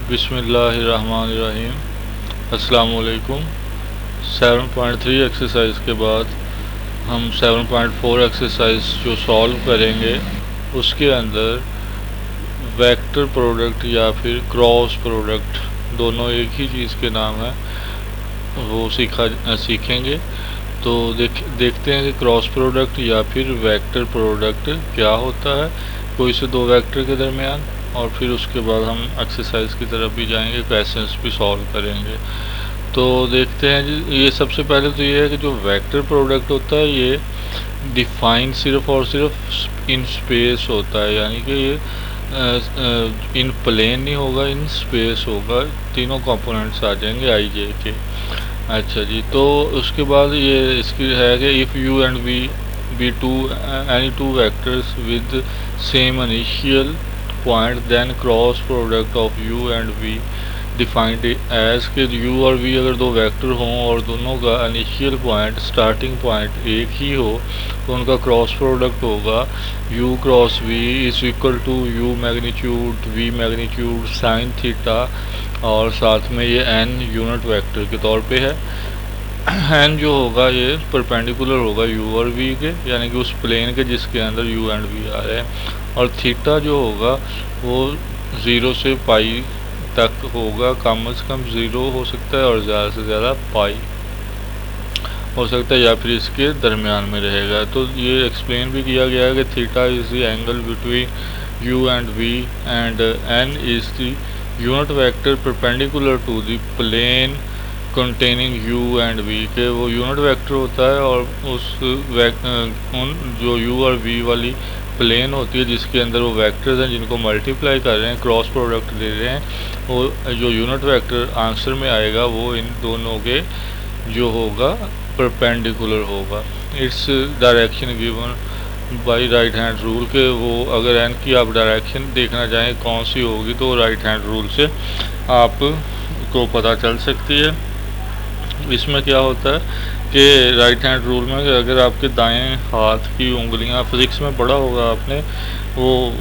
बिस्मिल्लाहिर्रहमानिर्रहीम। अस्सलामुअलैकुम। 7.3 एक्सरसाइज के बाद हम 7.4 एक्सरसाइज जो सॉल्व करेंगे उसके अंदर वेक्टर प्रोडक्ट या फिर क्रॉस प्रोडक्ट, दोनों एक ही चीज़ के नाम है, वो सीखेंगे। तो देखते हैं कि क्रॉस प्रोडक्ट या फिर वेक्टर प्रोडक्ट क्या होता है कोई से दो वेक्टर के दरमियान, और फिर उसके बाद हम एक्सरसाइज की तरफ भी जाएंगे, क्वेश्चंस भी सॉल्व करेंगे। तो देखते हैं जी, ये सबसे पहले तो ये है कि जो वेक्टर प्रोडक्ट होता है ये डिफाइन सिर्फ और सिर्फ इन स्पेस होता है, यानी कि ये इन प्लेन नहीं होगा, इन स्पेस होगा। तीनों कंपोनेंट्स आ जाएंगे आई जे के। अच्छा जी, तो उसके बाद ये इसकी है कि if U and V be two any two vectors with same initial point then cross product of U and V defined as के यू और वी अगर दो वेक्टर हों और दोनों का इनिशियल पॉइंट स्टार्टिंग पॉइंट एक ही हो तो उनका क्रॉस प्रोडक्ट होगा u cross v is equal to u magnitude v magnitude sine theta, और साथ में ये n यूनिट वेक्टर के तौर पे है। n जो होगा ये परपेंडिकुलर होगा u और v के, यानी कि उस प्लेन के जिसके अंदर u एंड v आ रहे हैं, और थीटा जो होगा वो 0 से पाई तक होगा, कम से कम 0 हो सकता है और ज़्यादा से ज़्यादा पाई हो सकता है, या फिर इसके दरमियान में रहेगा। तो ये एक्सप्लेन भी किया गया है कि theta is the angle between u and v and n is the unit vector perpendicular to the plane containing u and v के वो यूनिट वेक्टर होता है, और उस उन जो u और v वाली प्लेन होती है जिसके अंदर वो वेक्टर्स हैं जिनको मल्टीप्लाई कर रहे हैं, क्रॉस प्रोडक्ट दे रहे हैं, वो जो यूनिट वेक्टर आंसर में आएगा वो इन दोनों के जो होगा परपेंडिकुलर होगा। Its direction given by right hand rule के, वो अगर एन की आप डायरेक्शन देखना चाहें कौन सी होगी तो राइट हैंड रूल से आपको पता चल सकती है। इसमें क्या होता है कि राइट हैंड रूल में अगर आपके दाएं हाथ की उंगलियां, फिजिक्स में पढ़ा होगा आपने, वो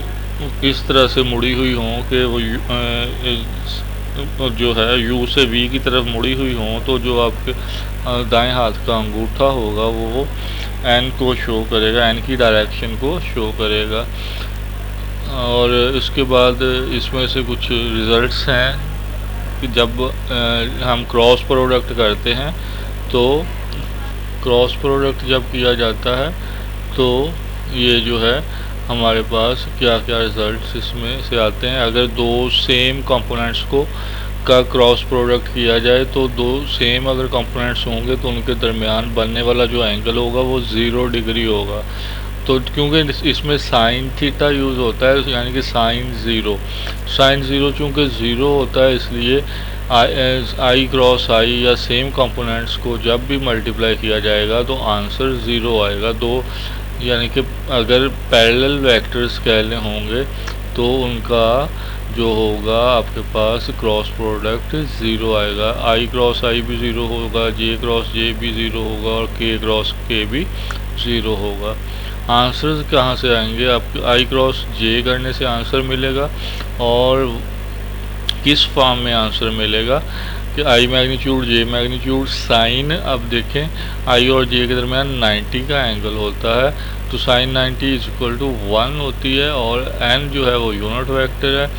इस तरह से मुड़ी हुई हों कि वो जो है u से v की तरफ मुड़ी हुई हों, तो जो आपके दाएं हाथ का अंगूठा होगा वो n को शो करेगा, n की डायरेक्शन को शो करेगा। और इसके बाद इसमें से कुछ रिजल्ट्स हैं कि जब हम क्रॉस प्रोडक्ट करते हैं, तो क्रॉस प्रोडक्ट जब किया जाता है तो ये जो है हमारे पास क्या क्या रिजल्ट्स इसमें से आते हैं। अगर दो सेम कंपोनेंट्स को का क्रॉस प्रोडक्ट किया जाए तो दो सेम अगर कंपोनेंट्स होंगे तो उनके दरमियान बनने वाला जो एंगल होगा वो 0 डिग्री होगा। तो क्योंकि इसमें साइन थीटा यूज़ होता है, यानी कि साइन ज़ीरो चूँकि ज़ीरो होता है, इसलिए आई क्रॉस आई या सेम कंपोनेंट्स को जब भी मल्टीप्लाई किया जाएगा तो आंसर 0 आएगा। दो यानी कि अगर पैरेलल वेक्टर्स कहने होंगे तो उनका जो होगा आपके पास क्रॉस प्रोडक्ट 0 आएगा। आई क्रॉस आई भी 0 होगा, जे क्रॉस जे भी 0 होगा, और के क्रॉस के भी 0 होगा। आंसर्स कहाँ से आएंगे? आपके आई क्रॉस जे करने से आंसर मिलेगा, और किस फॉर्म में आंसर मिलेगा कि आई मैग्नीट्यूड जे मैग्नीट्यूड साइन, अब देखें आई और जे के दरमियान 90 का एंगल होता है, तो साइन 90 इज इक्वल टू 1 होती है, और n जो है वो यूनिट वेक्टर है।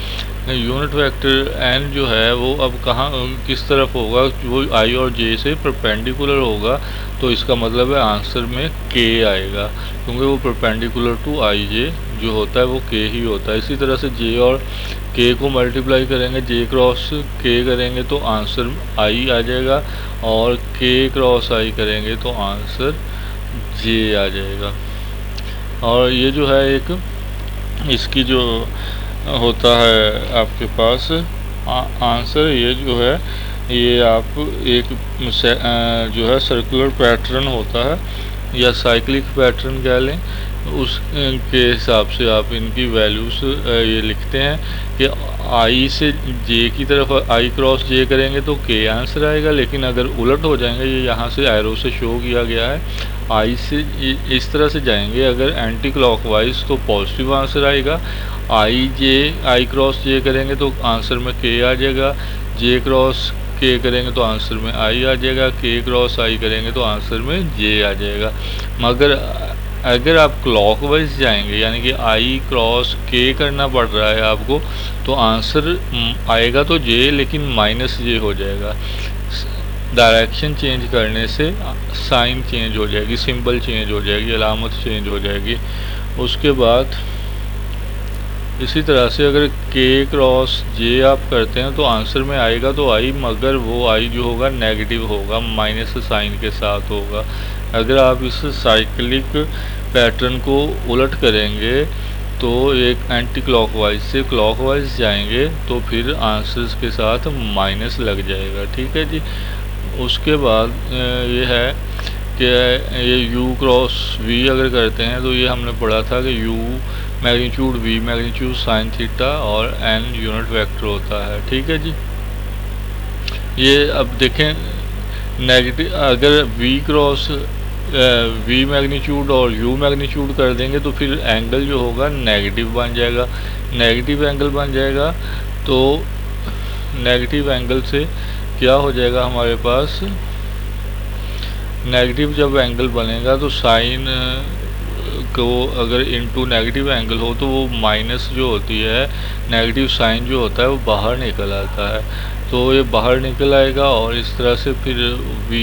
यूनिट वेक्टर n जो है वो अब कहाँ किस तरफ होगा? वो आई और जे से परपेंडिकुलर होगा, तो इसका मतलब है आंसर में k आएगा, क्योंकि वो परपेंडिकुलर टू आई जे जो होता है वो k ही होता है। इसी तरह से j और k को मल्टीप्लाई करेंगे, j क्रॉस k करेंगे तो आंसर i आ जाएगा, और k क्रॉस i करेंगे तो आंसर j आ जाएगा। और ये जो है एक इसकी जो होता है आपके पास आंसर, ये जो है ये आप एक जो है सर्कुलर पैटर्न होता है या साइक्लिक पैटर्न कह लें, उस के हिसाब से आप इनकी वैल्यूज़ ये लिखते हैं कि आई से जे की तरफ आई क्रॉस जे करेंगे तो के आंसर आएगा, लेकिन अगर उलट हो जाएंगे, ये यहाँ से एरो से शो किया गया है, आई से इस तरह से जाएंगे अगर एंटी क्लॉकवाइज तो पॉजिटिव आंसर आएगा, आई क्रॉस जे करेंगे तो आंसर में के आ जाएगा, जे क्रॉस के करेंगे तो आंसर में आई आ जाएगा, के क्रॉस आई करेंगे तो आंसर में जे आ जाएगा। मगर अगर आप क्लॉकवाइज जाएंगे यानी कि आई क्रॉस के करना पड़ रहा है आपको, तो आंसर आएगा तो जे लेकिन माइनस जे हो जाएगा। डायरेक्शन चेंज करने से साइन चेंज हो जाएगी, सिंबल चेंज हो जाएगी, अलामत चेंज हो जाएगी। उसके बाद इसी तरह से अगर के क्रॉस जे आप करते हैं तो आंसर में आएगा तो आई, मगर वो आई जो होगा नेगेटिव होगा, माइनस साइन के साथ होगा। अगर आप इस साइक्लिक पैटर्न को उलट करेंगे तो एक एंटी क्लॉकवाइज से क्लॉकवाइज जाएंगे तो फिर आंसर्स के साथ माइनस लग जाएगा। ठीक है जी। उसके बाद ये है कि ये u क्रॉस v अगर करते हैं तो ये हमने पढ़ा था कि u magnitude v magnitude sine theta और n यूनिट वेक्टर होता है। ठीक है जी। ये अब देखें नेगेटिव, अगर v क्रॉस v मैग्नीट्यूड और u मैग्नीट्यूड कर देंगे तो फिर एंगल जो होगा नेगेटिव बन जाएगा, नेगेटिव एंगल बन जाएगा। तो नेगेटिव एंगल से क्या हो जाएगा हमारे पास, नेगेटिव जब एंगल बनेगा तो साइन को अगर इनटू नेगेटिव एंगल हो तो वो माइनस जो होती है, नेगेटिव साइन जो होता है वो बाहर निकल आता है, तो ये बाहर निकल आएगा और इस तरह से फिर v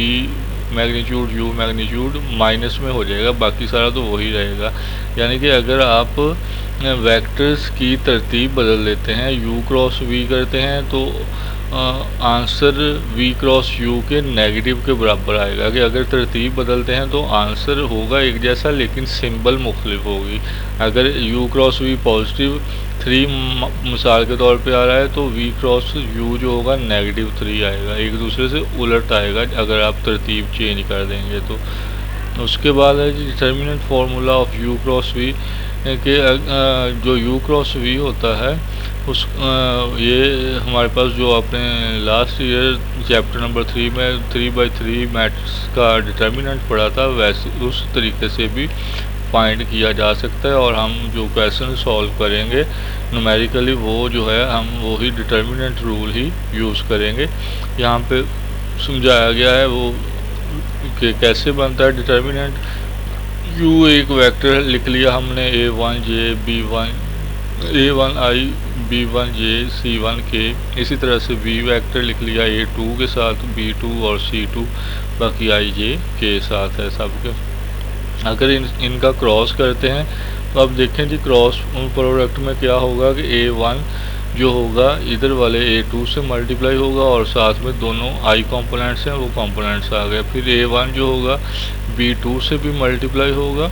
magnitude u magnitude minus में हो जाएगा, बाकी सारा तो वही रहेगा। यानी कि अगर आप वेक्टर्स की तरतीब बदल देते हैं, u क्रॉस v करते हैं तो आंसर v क्रॉस u के नेगेटिव के बराबर आएगा। कि अगर तरतीब बदलते हैं तो आंसर होगा एक जैसा लेकिन सिंबल मुख्तलिफ होगी। अगर u क्रॉस v पॉजिटिव 3 मिसाल के तौर पे आ रहा है तो v क्रॉस u जो होगा नेगेटिव 3 आएगा, एक दूसरे से उलट आएगा अगर आप तरतीब चेंज कर देंगे तो। उसके बाद है determinant formula of u cross v के जो u क्रॉस v होता है उस ये हमारे पास जो आपने लास्ट ईयर चैप्टर नंबर 3 में 3/3 मैट्रिक्स का डिटर्मिनेंट पढ़ा था, वैसे उस तरीके से भी फाइंड किया जा सकता है। और हम जो क्वेश्चन सॉल्व करेंगे न्यूमेरिकली वो जो है हम वही डिटर्मिनेंट रूल ही यूज़ करेंगे। यहाँ पे समझाया गया है वो कि कैसे बनता है डिटर्मिनेंट। u एक वेक्टर लिख लिया हमने a1j b1 a1i b1j c1k, इसी तरह से v वेक्टर लिख लिया a2 के साथ b2 और c2, बाकी ij के साथ है सबके। अगर इनका क्रॉस करते हैं तो अब देखें जी क्रॉस प्रोडक्ट में क्या होगा कि a1 जो होगा इधर वाले a2 से मल्टीप्लाई होगा और साथ में दोनों i कंपोनेंट्स हैं वो कंपोनेंट्स आ गए। फिर a1 जो होगा b2 से भी मल्टीप्लाई होगा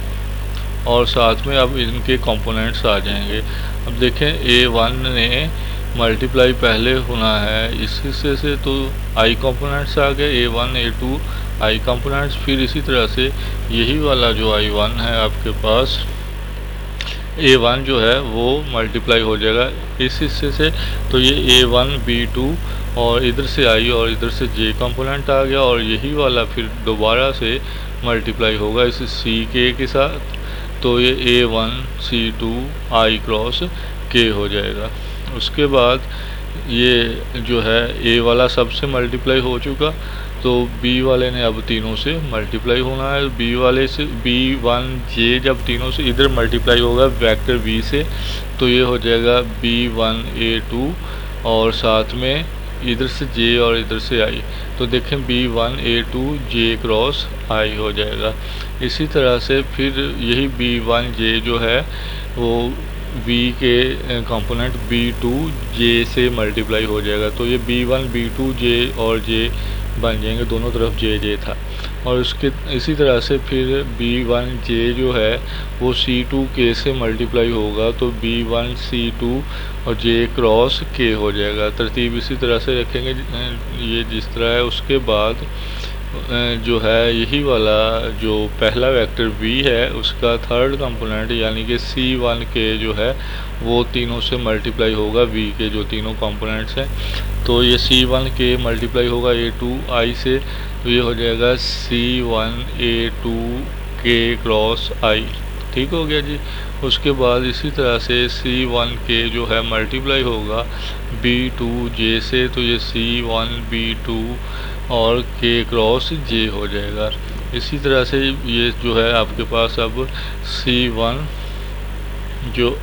और साथ में अब इनके कंपोनेंट्स आ जाएंगे। अब देखें a1 ने मल्टीप्लाई पहले होना है इस हिस्से से तो i कंपोनेंट्स आ गए, a1 a2 i कंपोनेंट्स। फिर इसी तरह से यही वाला जो i1 है आपके पास a1 जो है वो मल्टीप्लाई हो जाएगा इस हिस्से से, तो ये a1 b2 और इधर से i और इधर से j कंपोनेंट आ गया और यही वाला फिर दोबारा से मल्टीप्लाई होगा इस ck के साथ, तो ये a1 c2 i cross k हो जाएगा। उसके बाद ये जो है a वाला सबसे मल्टीप्लाई हो चुका तो b वाले ने अब तीनों से मल्टीप्लाई होना है। b वाले से b1j जब तीनों से इधर मल्टीप्लाई होगा वेक्टर v से तो ये हो जाएगा b1 a2 और साथ में इधर से j और इधर से i, तो देखें b1 a2 j cross i हो जाएगा। इसी तरह से फिर यही b1j जो है वो v के कंपोनेंट b2 j से मल्टीप्लाई हो जाएगा, तो ये b1 b2 j और j बन जाएंगे, दोनों तरफ j था। और उसके इसी तरह से फिर b1j जो है वो c2 k से मल्टीप्लाई होगा तो b1 c2 और j क्रॉस k हो जाएगा। तरतीब इसी तरह से रखेंगे ये जिस तरह है। उसके बाद जो है यही वाला जो पहला वेक्टर v है उसका थर्ड कंपोनेंट यानी कि c1 के जो है वो तीनों से मल्टीप्लाई होगा v के जो तीनों कंपोनेंट्स हैं। तो ये c1 के मल्टीप्लाई होगा a2i से, तो ये हो जाएगा c1 a2 k cross i। ठीक हो गया जी। उसके बाद इसी तरह से c1 के जो है मल्टीप्लाई होगा b2j से, तो ये c1 b2 और k क्रॉस j हो जाएगा। इसी तरह से ये जो है आपके पास अब c1 जो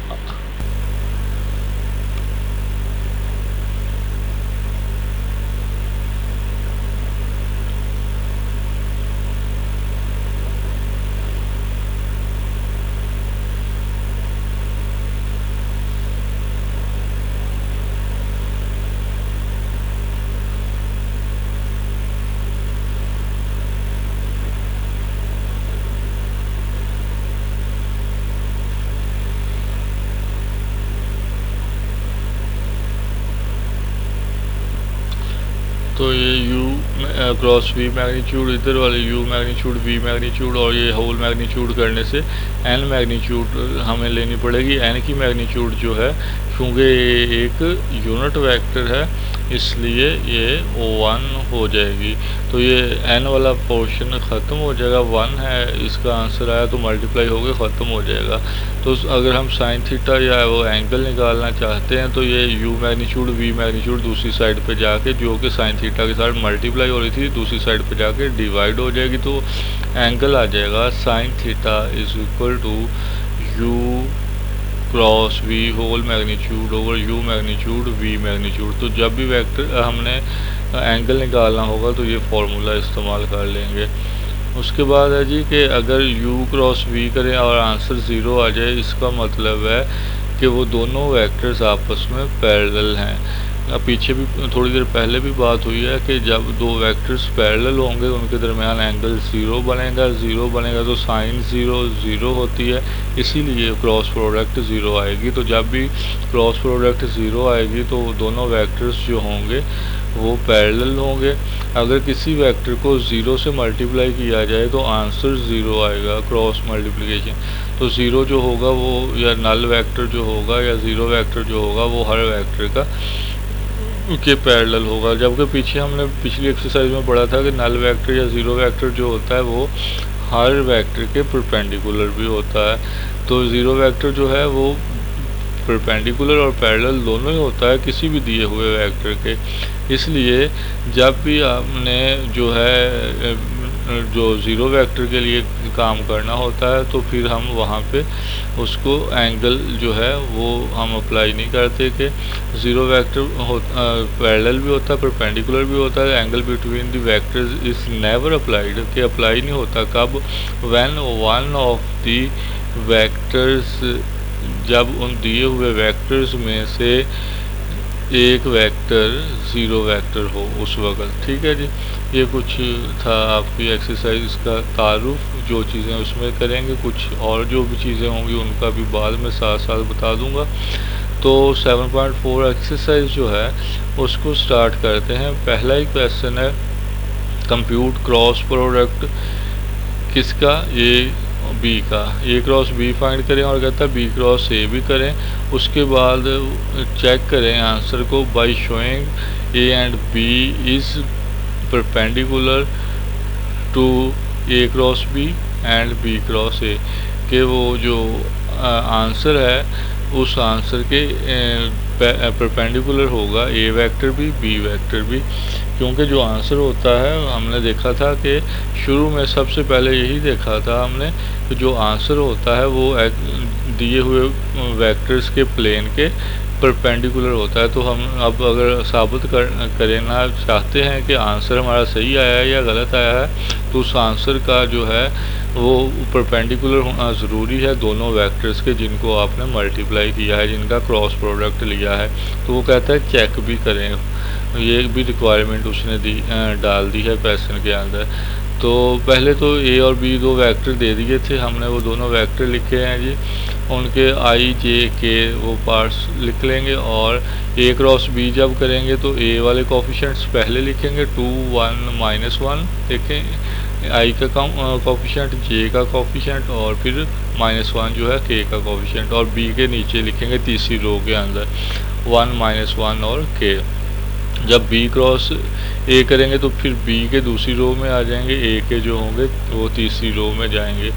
तो ये u क्रॉस v मैग्नीट्यूड, इधर वाले u मैग्नीट्यूड v मैग्नीट्यूड और ये होल मैग्नीट्यूड करने से n मैग्नीट्यूड हमें लेनी पड़ेगी। n की मैग्नीट्यूड जो है क्योंकि ये एक यूनिट वेक्टर है इसलिए ये 1 हो जाएगी। तो ये n वाला पोर्शन ख़त्म हो जाएगा, 1 है इसका आंसर आया तो मल्टीप्लाई होकर ख़त्म हो जाएगा। तो अगर हम साइन थीटा या वो एंगल निकालना चाहते हैं तो ये u मैग्नीट्यूड v मैग्नीट्यूड दूसरी साइड पे जाके जो कि साइन थीटा के साथ मल्टीप्लाई हो रही थी दूसरी साइड पे जाके डिवाइड हो जाएगी, तो एंगल आ जाएगा sine theta is equal to u cross v whole magnitude over u magnitude v magnitude. तो जब भी वेक्टर हमने एंगल निकालना होगा तो ये फॉर्मूला इस्तेमाल कर लेंगे। उसके बाद है जी कि अगर u क्रॉस v करें और आंसर 0 आ जाए, इसका मतलब है कि वो दोनों वेक्टर्स आपस में पैरेलल हैं। अब पीछे भी थोड़ी देर पहले भी बात हुई है कि जब दो वेक्टर्स पैरेलल होंगे उनके दरमियान एंगल 0 बनेगा, 0 बनेगा तो साइन 0 0 होती है, इसीलिए क्रॉस प्रोडक्ट 0 आएगी। तो जब भी क्रॉस प्रोडक्ट 0 आएगी तो दोनों वेक्टर्स जो होंगे वो पैरेलल होंगे। अगर किसी वेक्टर को 0 से मल्टीप्लाई किया जाए तो आंसर 0 आएगा क्रॉस मल्टीप्लिकेशन। तो 0 जो होगा वो या नल वेक्टर जो होगा या 0 वेक्टर जो होगा वो हर वेक्टर का के पैरेलल होगा। जबकि पीछे हमने पिछली एक्सरसाइज में पढ़ा था कि नल वेक्टर या 0 वेक्टर जो होता है वो हर वेक्टर के परपेंडिकुलर भी होता है। तो 0 वेक्टर जो है वो परपेंडिकुलर और पैरेलल दोनों ही होता है किसी भी दिए हुए वेक्टर के। इसलिए जब भी आपने जो है जो 0 वेक्टर के लिए काम करना होता है तो फिर हम वहाँ पे उसको एंगल जो है वो हम अप्लाई नहीं करते कि 0 वेक्टर पैरेलल भी होता है परपेंडिकुलर भी होता है, angle between the vectors is never applied कि अप्लाई नहीं होता। कब? When one of the vectors, जब उन दिए हुए वेक्टर्स में से एक वेक्टर 0 वेक्टर हो उस वक्त। ठीक है जी, ये कुछ था आपकी एक्सरसाइज का तारुफ। जो चीज़ें उसमें करेंगे, कुछ और जो भी चीज़ें होंगी उनका भी बाद में साथ साथ बता दूंगा। तो 7.4 एक्सरसाइज जो है उसको स्टार्ट करते हैं। पहला ही क्वेश्चन है कंप्यूट क्रॉस प्रोडक्ट किसका? बी का। ए क्रॉस बी फाइंड करें और कहता है बी क्रॉस ए भी करें। उसके बाद चेक करें आंसर को by showing A and B is perpendicular to A cross B and B cross A, के वो जो आंसर है उस आंसर के परपेंडिकुलर होगा ए वेक्टर भी बी वेक्टर भी। क्योंकि जो आंसर होता है हमने देखा था कि शुरू में सबसे पहले यही देखा था हमने कि जो आंसर होता है वो दिए हुए वेक्टर्स के प्लेन के परपेंडिकुलर होता है। तो हम अब अगर साबित करना चाहते हैं कि आंसर हमारा सही आया है या गलत आया है तो उस आंसर का जो है वो परपेंडिकुलर होना ज़रूरी है दोनों वेक्टर्स के जिनको आपने मल्टीप्लाई किया है, जिनका क्रॉस प्रोडक्ट लिया है। तो वो कहता है चेक भी करें, ये भी रिक्वायरमेंट उसने डाल दी है क्वेश्चन के अंदर। तो पहले तो ए और बी दो वेक्टर दे दिए थे हमने, वो दोनों वेक्टर लिखे हैं जी, उनके आई जे के वो पार्ट्स लिख लेंगे। और ए क्रॉस बी जब करेंगे तो ए वाले कोफिशिएंट्स पहले लिखेंगे 2 1 -1 देखें आई का कोफिशिएंट, जे का कोफिशिएंट और फिर -1 जो है के का कोफिशिएंट, और बी के नीचे लिखेंगे तीसरी रो के अंदर 1 -1 और के। जब बी क्रॉस ए करेंगे तो फिर बी के दूसरी रो में आ जाएंगे, ए के जो होंगे वो तीसरी रो में जाएंगे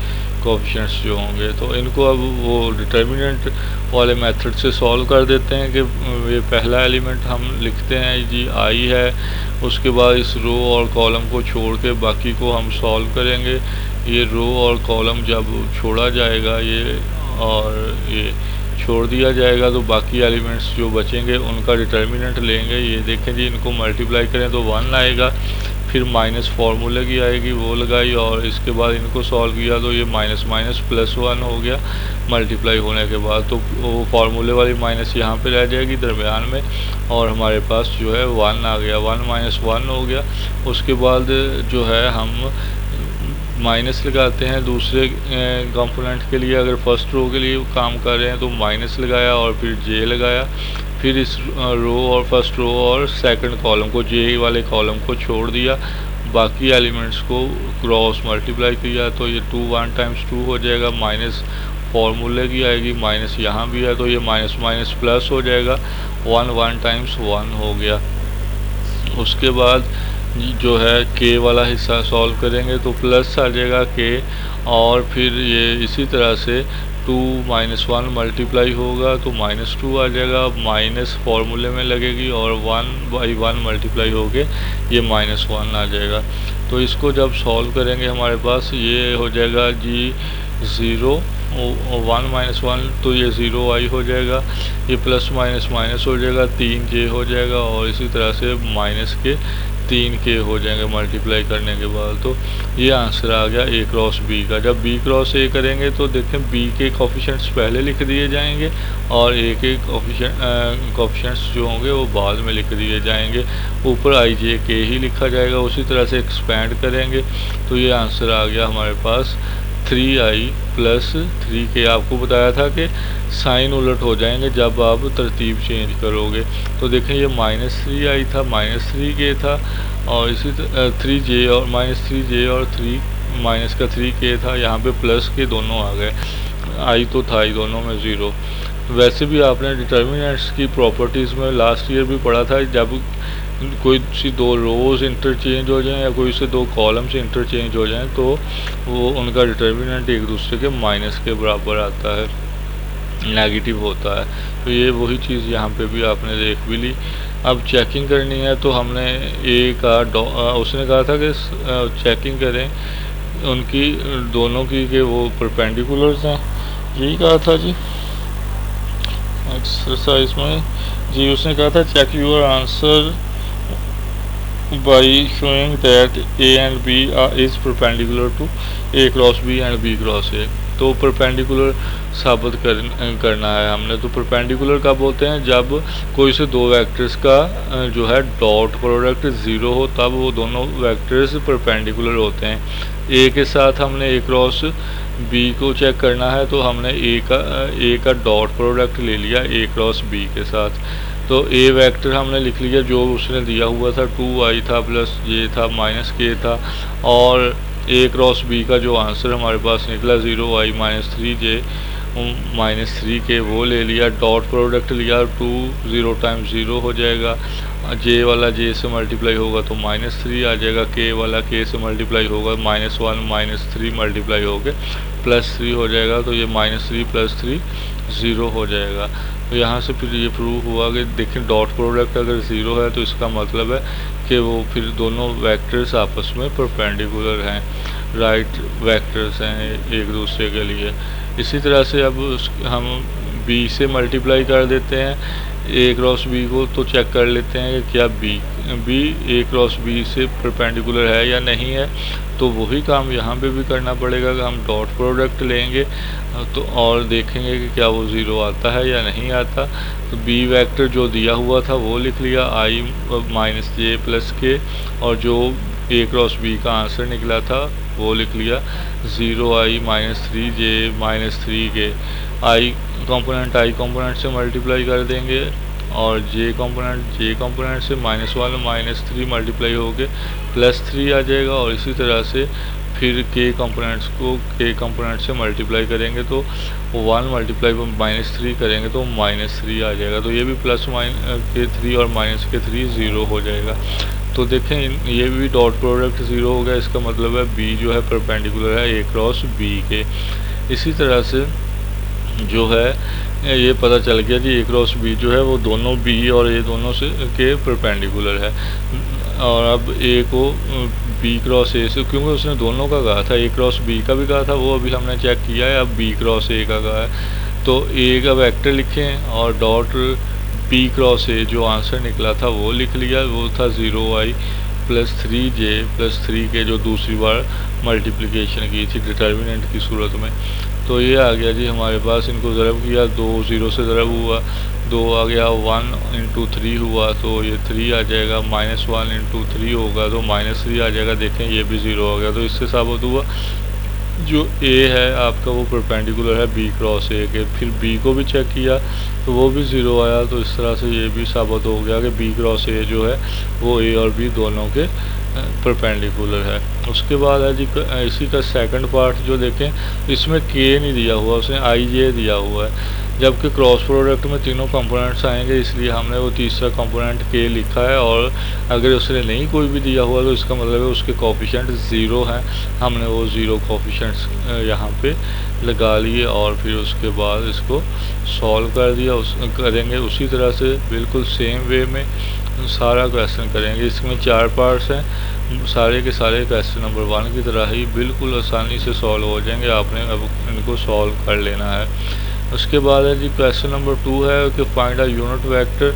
कोफिशिएंट्स जो होंगे। तो इनको अब वो डिटर्मिनेंट वाले मेथड से सॉल्व कर देते हैं कि ये पहला एलिमेंट हम लिखते हैं जी आई है, उसके बाद इस रो और कॉलम को छोड़ के बाकी को हम सॉल्व करेंगे। ये रो और कॉलम जब छोड़ा जाएगा ये और ये छोड़ दिया जाएगा तो बाकी एलिमेंट्स जो बचेंगे उनका डिटर्मिनेंट लेंगे। ये देखें जी, इनको मल्टीप्लाई करें तो 1 आएगा, फिर माइनस फार्मूले की आएगी वो लगाई, और इसके बाद इनको सॉल्व किया तो ये माइनस माइनस +1 हो गया मल्टीप्लाई होने के बाद। तो वो फार्मूले वाली माइनस यहाँ पे रह जाएगी दरमियान में, और हमारे पास जो है 1 आ गया, 1 - 1 हो गया। उसके बाद जो है हम माइनस लगाते हैं दूसरे कंपोनेंट के लिए। अगर फर्स्ट रो के लिए काम कर रहे हैं तो माइनस लगाया और फिर जे लगाया, फिर इस रो और फर्स्ट रो और सेकंड कॉलम को, जे वाले कॉलम को छोड़ दिया, बाकी एलिमेंट्स को क्रॉस मल्टीप्लाई किया तो ये 2 1 टाइम्स 2 हो जाएगा, माइनस फार्मूले की आएगी, माइनस यहाँ भी है तो ये माइनस माइनस प्लस हो जाएगा, 1 1 टाइम्स 1 हो गया। उसके बाद जो है के वाला हिस्सा सॉल्व करेंगे तो प्लस आ जाएगा के, और फिर ये इसी तरह से 2 - 1 मल्टीप्लाई होगा तो -2 आ जाएगा, माइनस फार्मूले में लगेगी और 1/1 मल्टीप्लाई होके ये -1 आ जाएगा। तो इसको जब सॉल्व करेंगे हमारे पास ये हो जाएगा जी 0 1 - 1 तो ये 0i हो जाएगा, ये प्लस माइनस माइनस हो जाएगा, 3j हो जाएगा, और इसी तरह से माइनस के 3k हो जाएंगे मल्टीप्लाई करने के बाद। तो ये आंसर आ गया ए क्रॉस बी का। जब बी क्रॉस ए करेंगे तो देखें बी के कोफिशिएंट्स पहले लिख दिए जाएंगे और ए के कोफिशिएंट्स जो होंगे वो बाद में लिख दिए जाएंगे, ऊपर आई जे के ही लिखा जाएगा। उसी तरह से एक्सपेंड करेंगे तो ये आंसर आ गया हमारे पास 3i + 3k। आपको बताया था कि साइन उलट हो जाएंगे जब आप तरतीब चेंज करोगे। तो देखें ये -3i था, -3k था, और इसी 3j और -3j और 3 माइनस का 3k था, यहाँ पे प्लस के दोनों आ गए, आई तो था ही दोनों में 0। वैसे भी आपने डिटर्मिनेंट्स की प्रॉपर्टीज़ में लास्ट ईयर भी पढ़ा था, जब कोई सी दो रोज़ इंटरचेंज हो जाएं या कोई से दो कॉलम्स इंटरचेंज हो जाएं तो वो उनका डिटर्मिनेंट एक दूसरे के माइनस के बराबर आता है, नेगेटिव होता है। तो ये वही चीज़ यहाँ पे भी आपने देख भी ली। अब चेकिंग करनी है तो हमने ए का उसने कहा था कि चेकिंग करें उनकी दोनों की कि वो परपेंडिकुलर्स हैं, यही कहा था जी एक्सरसाइज में जी। उसने कहा था check your answer by showing that a and b is perpendicular to a cross b and b cross a। तो परपेंडिकुलर साबित करना है हमने। तो परपेंडिकुलर कब होते हैं, जब कोई से दो वेक्टर्स का जो है डॉट प्रोडक्ट 0 हो, तब वो दोनों वेक्टर्स परपेंडिकुलर होते हैं। ए के साथ हमने ए क्रॉस बी को चेक करना है तो हमने ए का डॉट प्रोडक्ट ले लिया ए क्रॉस बी के साथ। तो ए वेक्टर हमने लिख लिया जो उसने दिया हुआ था, 2i था प्लस j था माइनस k था, और ए क्रॉस बी का जो आंसर हमारे पास निकला 0i - 3j -3k वो ले लिया। डॉट प्रोडक्ट लिया, 2 0 टाइम्स 0 हो जाएगा, j वाला j से मल्टीप्लाई होगा तो -3 आ जाएगा, k वाला k से मल्टीप्लाई होगा -1 - 3 मल्टीप्लाई होकर +3 हो जाएगा। तो ये -3 + 3 0 हो जाएगा। तो यहाँ से फिर ये प्रूव हुआ कि देखें डॉट प्रोडक्ट अगर 0 है तो इसका मतलब है कि वो फिर दोनों वेक्टर्स आपस में परपेंडिकुलर हैं, राइट वेक्टर्स हैं एक दूसरे के लिए। इसी तरह से अब हम b से मल्टीप्लाई कर देते हैं a क्रॉस b को, तो चेक कर लेते हैं कि क्या b a क्रॉस b से परपेंडिकुलर है या नहीं है। तो वही काम यहाँ पे भी करना पड़ेगा कि हम डॉट प्रोडक्ट लेंगे तो और देखेंगे कि क्या वो 0 आता है या नहीं आता। तो b वेक्टर जो दिया हुआ था वो लिख लिया i - j + k, और जो ए क्रॉस बी का आंसर निकला था वो लिख लिया। 0i minus 3j minus 3k, आई कंपोनेंट से मल्टीप्लाई कर देंगे और जे कंपोनेंट से -1 - 3 मल्टीप्लाई हो के +3 आ जाएगा। और इसी तरह से फिर के कंपोनेंट्स को के कंपोनेंट से मल्टीप्लाई करेंगे तो 1 मल्टीप्लाई -3 करेंगे तो -3 आ जाएगा। तो ये भी +-के3 और -के3 0 हो जाएगा। तो देखें ये भी डॉट प्रोडक्ट 0 हो गया, इसका मतलब है बी जो है परपेंडिकुलर है ए क्रॉस बी के। इसी तरह से जो है ये पता चल गया कि ए क्रॉस बी जो है वो दोनों बी और ए दोनों से के परपेंडिकुलर है। और अब ए को बी क्रॉस ए से, क्योंकि उसने दोनों का कहा था, ए क्रॉस बी का भी कहा था, वो अभी हमने चेक किया है, अब बी क्रॉस ए का कहा है। तो ए का वेक्टर लिखें और डॉट बी क्रॉस ए जो आंसर निकला था वो लिख लिया, वो था 0i + 3j + 3k जो दूसरी बार मल्टीप्लिकेशन की थी डिटर्मिनेंट की सूरत में। तो ये आ गया जी हमारे पास, इनको ज़रब किया, 2 0 से ज़रब हुआ, 2 आ गया, 1 × 3 हुआ तो ये 3 आ जाएगा, -1 × 3 होगा तो -3 आ जाएगा। देखें ये भी 0 हो गया। तो इससे साबित हुआ जो ए है आपका वो परपेंडिकुलर है बी क्रॉस ए के। फिर बी को भी चेक किया तो वो भी 0 आया। तो इस तरह से ये भी साबित हो गया कि बी क्रॉस ए जो है वो ए और बी दोनों के परपेंडिकुलर है। उसके बाद है जी इसी का सेकंड पार्ट जो देखें, इसमें के नहीं दिया हुआ, उसने आई जे दिया हुआ है, जबकि क्रॉस प्रोडक्ट में तीनों कंपोनेंट्स आएंगे, इसलिए हमने वो तीसरा कंपोनेंट के लिखा है। और अगर उसने नहीं कोई भी दिया हुआ तो इसका मतलब है उसके कोफिशिएंट 0 हैं, हमने वो 0 कोफिशिएंट्स यहाँ पे लगा लिए और फिर उसके बाद इसको सॉल्व कर दिया। करेंगे उसी तरह से बिल्कुल सेम वे में सारा क्वेश्चन करेंगे। इसमें 4 पार्ट्स हैं, सारे के सारे क्वेश्चन नंबर 1 की तरह ही बिल्कुल आसानी से सॉल्व हो जाएंगे, आपने अब इनको सॉल्व कर लेना है। उसके बाद है जी क्वेश्चन नंबर 2 है कि find a unit vector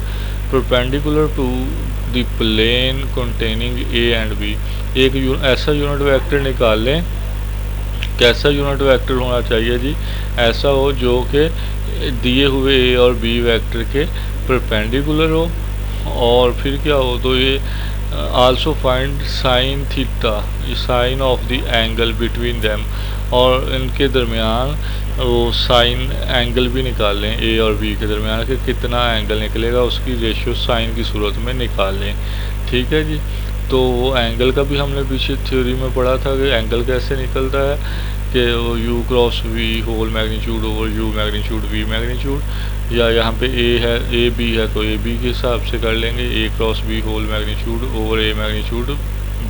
perpendicular to the plane containing A and B. एक ऐसा यूनिट वेक्टर निकाल लें, कैसा यूनिट वेक्टर होना चाहिए जी, ऐसा हो जो कि दिए हुए ए और बी वेक्टर के परपेंडिकुलर हो। और फिर क्या हो तो ये also find sine theta, sine of the angle between them, और इनके दरमियान वो साइन एंगल भी निकाल लें, ए और बी के दरमियान के कितना एंगल निकलेगा उसकी रेशियो साइन की सूरत में निकाल लें। ठीक है जी। तो वो एंगल का भी हमने पीछे थ्योरी में पढ़ा था कि एंगल कैसे निकलता है, कि वो U cross V whole magnitude over U magnitude V magnitude, या यहाँ पे ए है, ए बी है तो ए बी के हिसाब से कर लेंगे, A cross B whole magnitude over A magnitude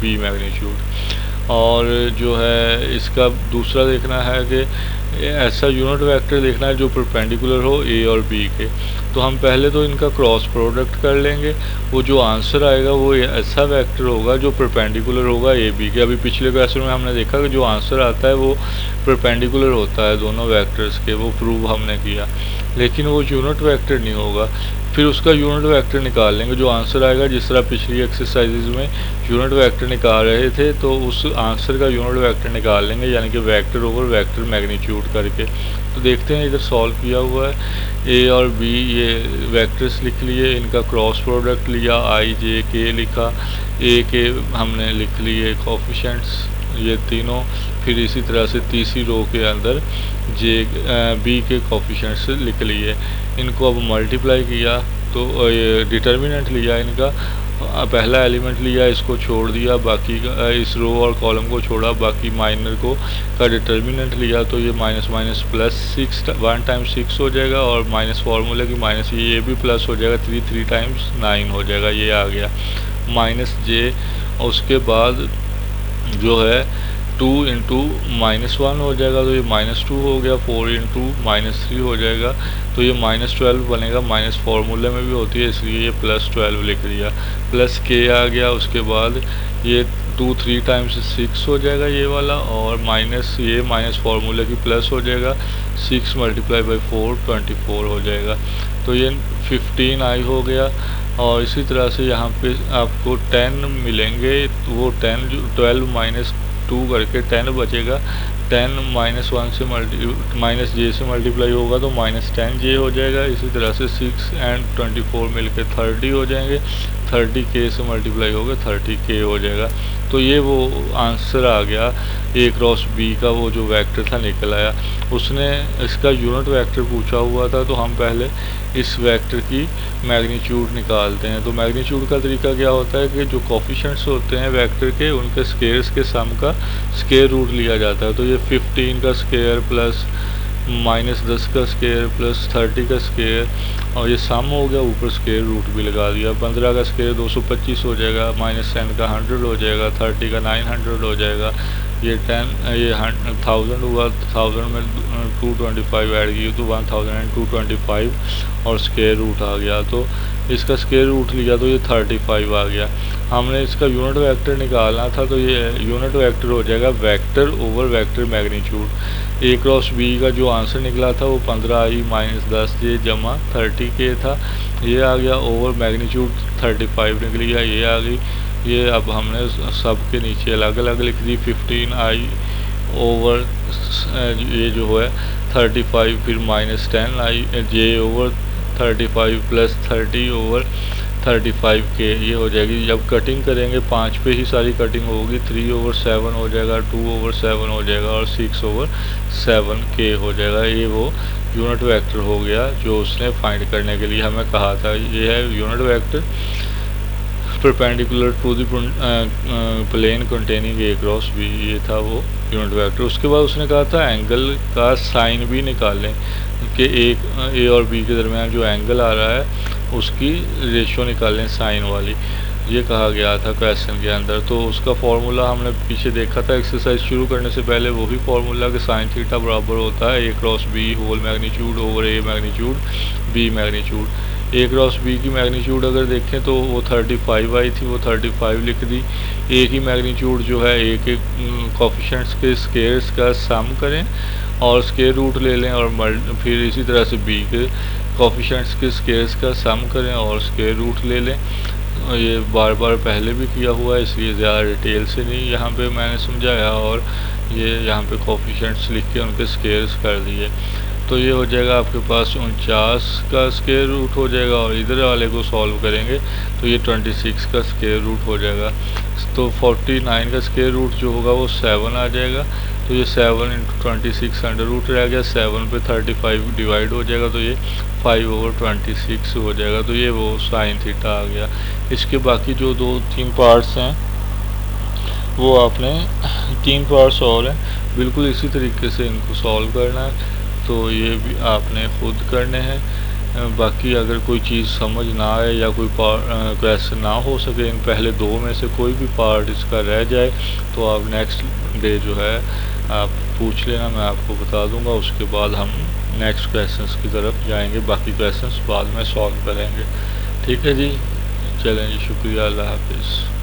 B magnitude. और जो है इसका दूसरा देखना है कि ऐसा यूनिट वेक्टर देखना है जो परपेंडिकुलर हो ए और बी के। तो हम पहले तो इनका क्रॉस प्रोडक्ट कर लेंगे, वो जो आंसर आएगा वो ऐसा वेक्टर होगा जो परपेंडिकुलर होगा ए बी के। अभी पिछले क्वेश्चन में हमने देखा कि जो आंसर आता है वो परपेंडिकुलर होता है दोनों वेक्टर्स के, वो प्रूव हमने किया, लेकिन वो यूनिट वेक्टर नहीं होगा। फिर उसका यूनिट वेक्टर निकाल लेंगे, जो आंसर आएगा, जिस तरह पिछली एक्सरसाइजेज में यूनिट वेक्टर निकाल रहे थे तो उस आंसर का यूनिट वेक्टर निकाल लेंगे, यानी कि वेक्टर ओवर वेक्टर मैग्नीट्यूड करके। तो देखते हैं इधर सॉल्व किया हुआ है, ए और बी ये वेक्टर्स लिख लिए, इनका क्रॉस प्रोडक्ट लिया, आई जे के लिखा, ए के हमने लिख लिए कोफिशिएंट्स ये तीनों, फिर इसी तरह से तीसरी रो के अंदर जे बी के कोफिशिएंट्स लिख लिए। इनको अब मल्टीप्लाई किया तो ये डिटर्मिनेंट लिया इनका, पहला एलिमेंट लिया, इसको छोड़ दिया, बाकी का इस रो और कॉलम को छोड़ा, बाकी माइनर को का डिटर्मिनेंट लिया, तो ये माइनस माइनस प्लस 6 1 टाइम्स 6 हो जाएगा, और माइनस फार्मूले की माइनस ये भी प्लस हो जाएगा, 3 टाइम्स 9 हो जाएगा, ये आ गया माइनस जे। उसके बाद जो है 2 × -1 हो जाएगा तो ये -2 हो गया, 4 × -3 हो जाएगा तो ये -12 बनेगा, माइनस फार्मूले में भी होती है इसलिए ये +12 लिख दिया, प्लस के आ गया। उसके बाद ये 2 3 टाइम्स 6 हो जाएगा ये वाला, और माइनस ये माइनस फार्मूले की प्लस हो जाएगा, 6 × 4 24 हो जाएगा, तो ये 15i हो गया। और इसी तरह से यहाँ पे आपको 10 मिलेंगे, तो वो 12 - 2 करके 10 बचेगा, 10 -1 से -j से मल्टीप्लाई होगा तो -10j हो जाएगा। इसी तरह से 6 एंड 24 मिलके 30 हो जाएंगे, 30k से मल्टीप्लाई होगा 30k हो जाएगा। तो ये वो आंसर आ गया a क्रॉस b का, वो जो वेक्टर था निकल आया। उसने इसका यूनिट वेक्टर पूछा हुआ था, तो हम पहले इस वेक्टर की मैग्नीट्यूड निकालते हैं। तो मैग्नीट्यूड का तरीका क्या होता है कि जो कोफिशिएंट्स होते हैं वेक्टर के, उनके स्केयर्स के सम का स्केयर रूट लिया जाता है। तो ये 15 का स्केयर प्लस -10 का स्केयर प्लस 30 का स्केयर, और ये सम हो गया, ऊपर स्केयर रूट भी लगा दिया। 15 का स्केयर 225 हो जाएगा, -10 का 100 हो जाएगा, 30 का 900 हो जाएगा, ये 1000 हुआ, 1000 में 225 ऐड की तो 1225 और स्केयर रूट आ गया। तो इसका स्केयर रूट लिया तो ये 35 आ गया। हमने इसका यूनिट वेक्टर निकालना था, तो ये यूनिट वेक्टर हो जाएगा vector over vector magnitude. a cross b का जो आंसर निकला था वो 15i -10j जमा 30k था, ये आ गया, ओवर मैग्नीट्यूड 35 निकल गया, ये आ गई। ये अब हमने सब के नीचे अलग अलग लिख दी, 15i ओवर ये जो है 35, फिर -10i j over 35 plus 30 over 35k, ये हो जाएगी। जब कटिंग करेंगे 5 पे ही सारी कटिंग होगी, 3 ओवर 7 हो जाएगा, 2 ओवर 7 हो जाएगा और 6 ओवर 7k हो जाएगा। ये वो यूनिट वेक्टर हो गया जो उसने फाइंड करने के लिए हमें कहा था। ये है unit vector perpendicular to the plane containing a cross b, ये था वो यूनिट वेक्टर। उसके बाद उसने कहा था एंगल का साइन भी निकालें कि a और b के दरमियान जो एंगल आ रहा है उसकी रेशो निकालें साइन वाली, ये कहा गया था क्वेश्चन के अंदर। तो उसका फॉर्मूला हमने पीछे देखा था एक्सरसाइज शुरू करने से पहले, वही फॉर्मूला कि साइन थीटा बराबर होता है a cross b whole magnitude over a magnitude b magnitude. a cross b की मैग्नीट्यूड अगर देखें तो वो 35 आई थी, वो 35 लिख दी। a की मैग्नीट्यूड जो है a के कोफिशिएंट्स के स्केयर्स का सम करें और स्केयर रूट ले लें, और फिर इसी तरह से b के कोफिशिएंट्स के स्केयर्स का सम करें और स्केयर रूट ले लें। ये बार बार पहले भी किया हुआ है, इसलिए ज़्यादा डिटेल से नहीं यहाँ पे मैंने समझाया, और ये यहाँ पे कोफिशिएंट्स लिख के उनके स्केयर्स कर दिए। तो ये हो जाएगा आपके पास 49 का स्केयर रूट हो जाएगा, और इधर वाले को सॉल्व करेंगे तो ये 26 का स्केयर रूट हो जाएगा। तो 49 का स्केयर रूट जो होगा वो 7 आ जाएगा। तो ये 7 × 26 अंडर रूट रह गया, 7 पे 35 डिवाइड हो जाएगा, तो ये 5 ओवर 26 हो जाएगा। तो ये वो साइन थीटा आ गया। इसके बाकी जो 2-3 पार्ट्स हैं वो आपने 3 पार्ट्स और हैं, बिल्कुल इसी तरीके से इनको सॉल्व करना है। तो ये भी आपने खुद करने हैं। बाकी अगर कोई चीज़ समझ ना आए या कोई क्वेश्चन ना हो सके, इन पहले 2 में से कोई भी पार्ट इसका रह जाए, तो आप नेक्स्ट डे जो है आप पूछ लेना, मैं आपको बता दूंगा। उसके बाद हम नेक्स्ट क्वेश्चंस की तरफ जाएंगे, बाकी क्वेश्चंस बाद में सॉल्व करेंगे। ठीक है जी, चलें जी, शुक्रिया, अल्लाह हाफिज़।